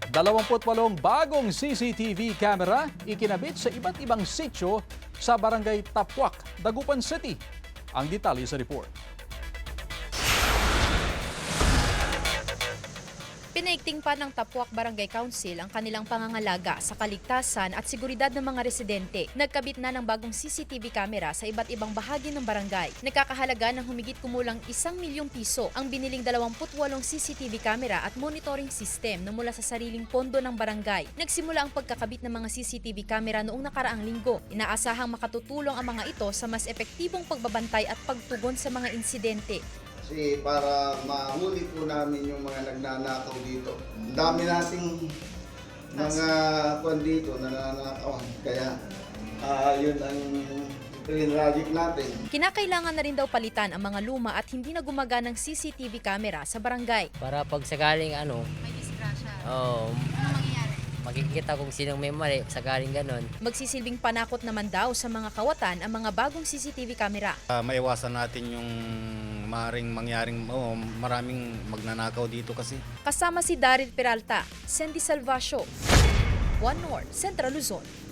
28 bagong CCTV camera ikinabit sa iba't ibang sityo sa Barangay Tapuac, Dagupan City. Ang detalye sa report. Pinaigting pa ng Tapuac Barangay Council ang kanilang pangangalaga sa kaligtasan at seguridad ng mga residente. Nagkabit na ng bagong CCTV camera sa iba't ibang bahagi ng barangay. Nagkakahalaga ng humigit kumulang 1,000,000 piso ang biniling 28 CCTV camera at monitoring system na mula sa sariling pondo ng barangay. Nagsimula ang pagkakabit ng mga CCTV camera noong nakaraang linggo. Inaasahang makatutulong ang mga ito sa mas epektibong pagbabantay at pagtugon sa mga insidente. Kasi para mahuli po namin yung mga nagnanakaw dito. Ang dami nating mga kwan dito na nananakaw. Kaya yun ang project natin. Kinakailangan na rin daw palitan ang mga luma at hindi na gumaganang CCTV camera sa barangay. Para pag sakaling May disgrasya. oh, Ano mangyayari? makikita kung sinong may mali sakaling ganon. Magsisilbing panakot naman daw sa mga kawatan ang mga bagong CCTV camera. Maiwasan natin yung mangyaring maraming magnanakaw dito kasi. Kasama si Daryl Peralta, Sandy Salvacio, One North, Central Luzon.